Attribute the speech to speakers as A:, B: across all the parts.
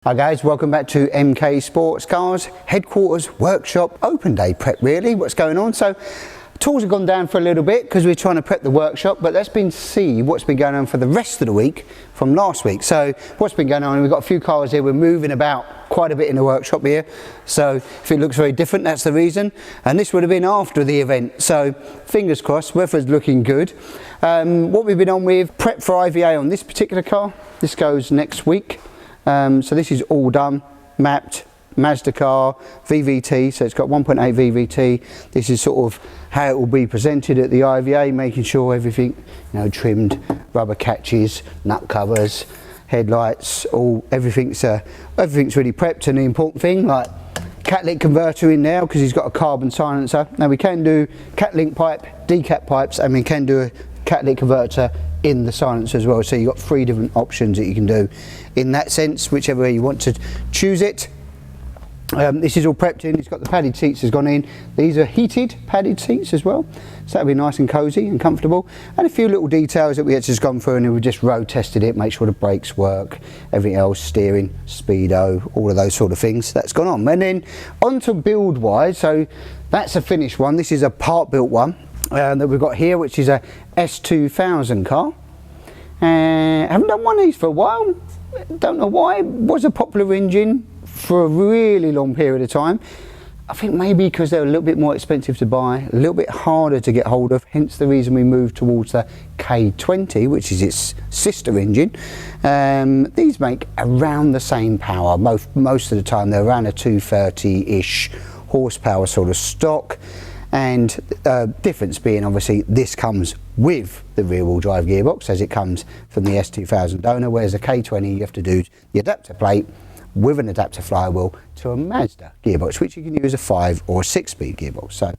A: Hi guys, welcome back to MK Sportscars, headquarters, workshop, open day prep really, what's going on. So tools have gone down for a little bit because we're trying to prep the workshop, but let's see what's been going on for the rest of the week from last week. So what's been going on, we've got a few cars here, we're moving about quite a bit in the workshop here. So if it looks very different, that's the reason. And this would have been after the event. So fingers crossed, weather's looking good. What we've been on with, prep for IVA on this particular car. This goes next week. So this is all done, mapped, Mazda car, VVT, so it's got 1.8 VVT. This is sort of how it will be presented at the IVA, making sure everything, you know, trimmed, rubber catches, nut covers, headlights, everything's really prepped. And the important thing, like catalytic converter in now because he's got a carbon silencer. Now we can do catalytic pipe, decap pipes, and we can do a catalytic converter in the silencer as well, so you've got 3 different options that you can do in that sense, whichever way you want to choose it. This is all prepped in, it's got the padded seats has gone in. These are heated padded seats as well, so that'll be nice and cozy and comfortable, and a few little details that we had just gone through, and we just road tested it, make sure the brakes work, everything else, steering, speedo, all of those sort of things. That's gone on. And then on to build wise, so that's a finished one. This is a part built one that we've got here, which is a S2000 car. Haven't done one of these for a while, don't know why. It was a popular engine for a really long period of time. I think maybe because they're a little bit more expensive to buy, a little bit harder to get hold of, hence the reason we moved towards the K20, which is its sister engine. These make around the same power, most of the time they're around a 230-ish horsepower sort of stock. And difference being obviously this comes with the rear wheel drive gearbox as it comes from the S2000 donor, whereas a K20 you have to do the adapter plate with an adapter flywheel to a Mazda gearbox, which you can use a 5 or a 6-speed gearbox. So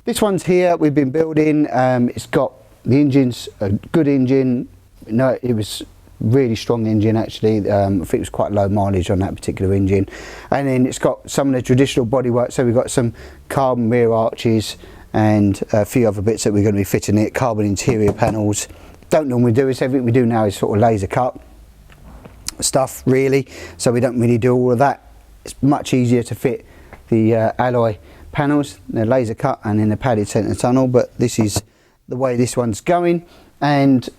A: this one's here, we've been building, it's got the engine's a good engine. No, it was really strong engine actually. I think it was quite low mileage on that particular engine, and then it's got some of the traditional bodywork, so we've got some carbon rear arches and a few other bits that we're going to be fitting it, carbon interior panels. Don't normally do this, everything we do now is sort of laser cut stuff really, so we don't really do all of that. It's much easier to fit the alloy panels, they're laser cut and in the padded centre tunnel, but this is the way this one's going. And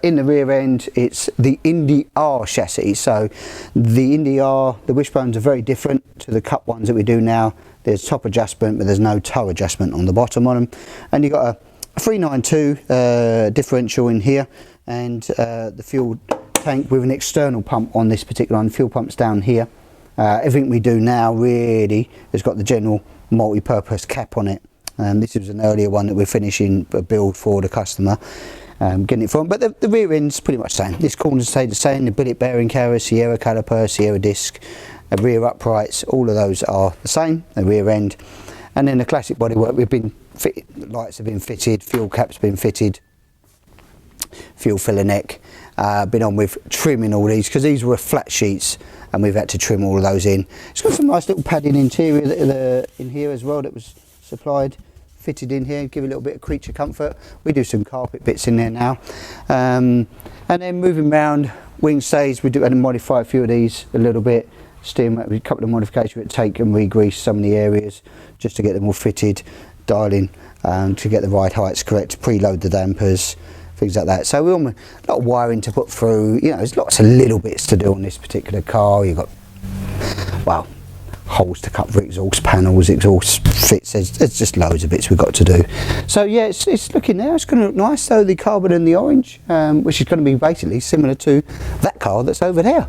A: in the rear end it's the Ind Est chassis, so the Ind Est, the wishbones are very different to the cut ones that we do now. There's top adjustment but there's no toe adjustment on the bottom on them, and you've got a 392 differential in here, and the fuel tank with an external pump on this particular one. Fuel pump's down here. Everything we do now really has got the general multi-purpose cap on it. This was an earlier one that we're finishing a build for the customer. Getting it from, but the rear end's pretty much the same. This corner's stayed the same, the billet bearing carrier, Sierra caliper, Sierra disc, rear uprights, all of those are the same, the rear end. And then the classic bodywork, we've been fitted, lights have been fitted, fuel caps been fitted, fuel filler neck, been on with trimming all these, because these were flat sheets and we've had to trim all of those in. It's got some nice little padding interior in here as well that was supplied, fitted in here, give a little bit of creature comfort. We do some carpet bits in there now, and then moving around wing stays, we do and modify a few of these a little bit. Steering, a couple of modifications we take and re-grease some of the areas just to get them all fitted, dialing to get the ride heights correct, preload the dampers, things like that. So we're on a lot of wiring to put through. You know, there's lots of little bits to do on this particular car. You've got, well, holes to cut for exhaust panels, exhaust fits, there's just loads of bits we've got to do. So yeah, it's looking there, it's going to look nice. So the carbon and the orange, which is going to be basically similar to that car that's over there.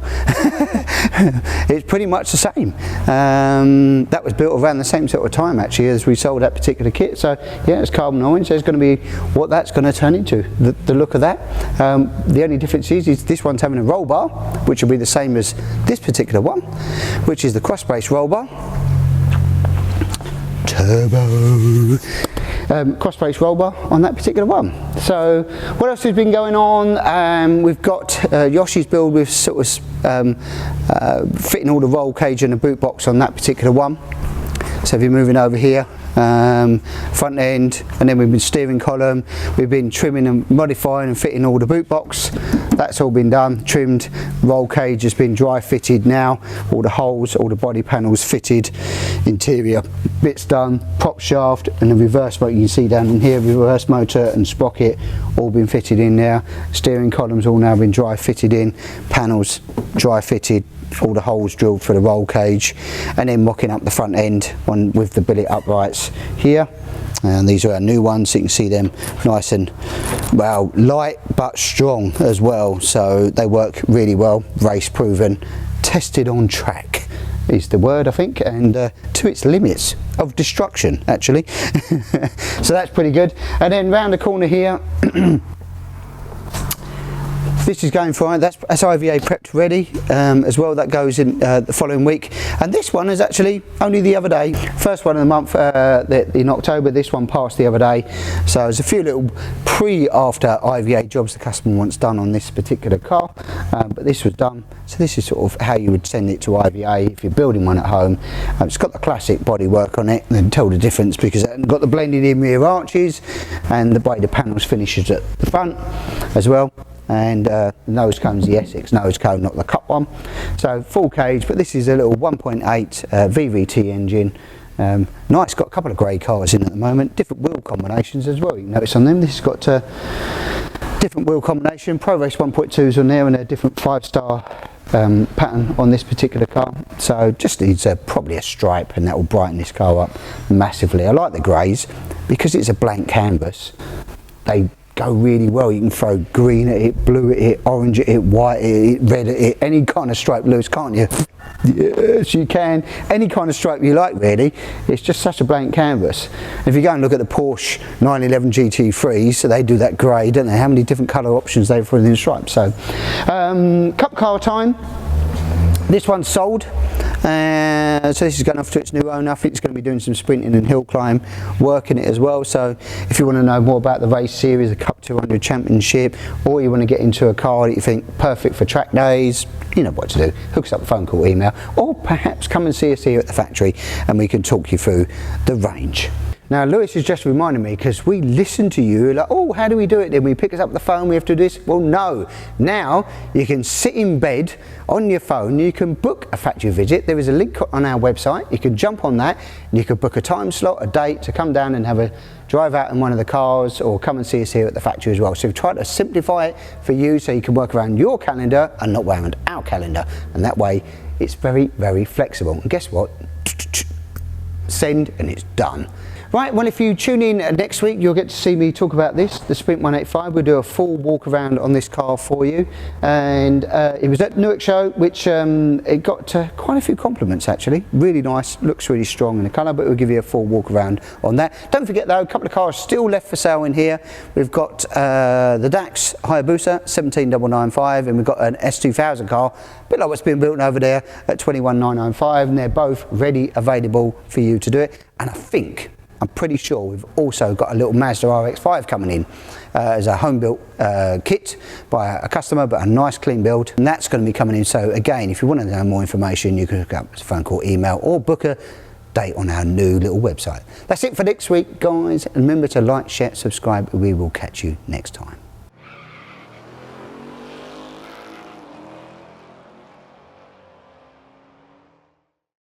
A: It's pretty much the same. That was built around the same sort of time actually as we sold that particular kit. So yeah, it's carbon orange. There's going to be what that's going to turn into, the look of that. The only difference is this one's having a roll bar, which will be the same as this particular one, which is the cross brace roll bar. Turbo cross brace roll bar on that particular one. So what else has been going on? We've got Yoshi's build with sort of fitting all the roll cage and the boot box on that particular one. So if you're moving over here, front end, and then we've been steering column, we've been trimming and modifying and fitting all the boot box that's all been done, trimmed. Roll cage has been dry fitted now, all the holes, all the body panels fitted, interior bits done, prop shaft and the reverse motor you can see down in here, reverse motor and sprocket all been fitted in there. Steering columns all now been dry fitted in, panels dry fitted, all the holes drilled for the roll cage, and then mocking up the front end with the billet uprights here. And these are our new ones, so you can see them nice and, well, light but strong as well, so they work really well, race proven, tested on track is the word, I think, and to its limits of destruction actually. So that's pretty good. And then round the corner here, this is going fine. That's IVA prepped ready as well. That goes in the following week. And this one is actually only the other day. First one of the month in October. This one passed the other day. So there's a few little pre-after IVA jobs the customer wants done on this particular car. But this was done. So this is sort of how you would send it to IVA if you're building one at home. It's got the classic bodywork on it, and tell the difference because it hasn't got the blended in rear arches and the way the panels finishes at the front as well. And nose cone's the Essex nose cone, not the cup one. So full cage, but this is a little 1.8 VVT engine. Nice, got a couple of grey cars in at the moment, different wheel combinations as well. You can notice on them, this has got different wheel combination. Pro Race 1.2s on there and a different 5-star pattern on this particular car. So just needs probably a stripe, and that will brighten this car up massively. I like the greys because it's a blank canvas. They go really well. You can throw green at it, blue at it, orange at it, white at it, red at it, any kind of stripe, Lewis, can't you? Yes, you can. Any kind of stripe you like, really. It's just such a blank canvas. If you go and look at the Porsche 911 GT3s, so they do that grey, don't they? How many different colour options they've put in the stripes. So, cup car time. This one's sold. So this is going off to its new owner. I think it's going to be doing some sprinting and hill climb work in it as well. So if you want to know more about the race series, the Cup 200 Championship, or you want to get into a car that you think perfect for track days, you know what to do. Hook us up, phone call, email, or perhaps come and see us here at the factory and we can talk you through the range. Now Lewis has just reminded me, because we listen to you like, oh, how do we do it then? We pick us up the phone, we have to do this. Well, no. Now you can sit in bed on your phone, you can book a factory visit. There is a link on our website. You can jump on that and you can book a time slot, a date to come down and have a drive out in one of the cars, or come and see us here at the factory as well. So we've tried to simplify it for you so you can work around your calendar and not around our calendar. And that way it's very, very flexible. And guess what? Send and it's done. Right, well, if you tune in next week, you'll get to see me talk about this, the Sprint 185. We'll do a full walk around on this car for you. And it was at Newark Show, which it got quite a few compliments actually. Really nice, looks really strong in the colour, but we'll give you a full walk around on that. Don't forget though, a couple of cars still left for sale in here. We've got the Dax Hayabusa 17995, and we've got an S2000 car, a bit like what's being built over there at 21995, and they're both ready, available for you to do it. And I'm pretty sure we've also got a little Mazda RX-5 coming in as a home-built kit by a customer, but a nice clean build, and that's going to be coming in. So again, if you want to know more information, you can hook up a phone call, email, or book a date on our new little website. That's it for next week, guys, and remember to like, share, subscribe. We will catch you next time.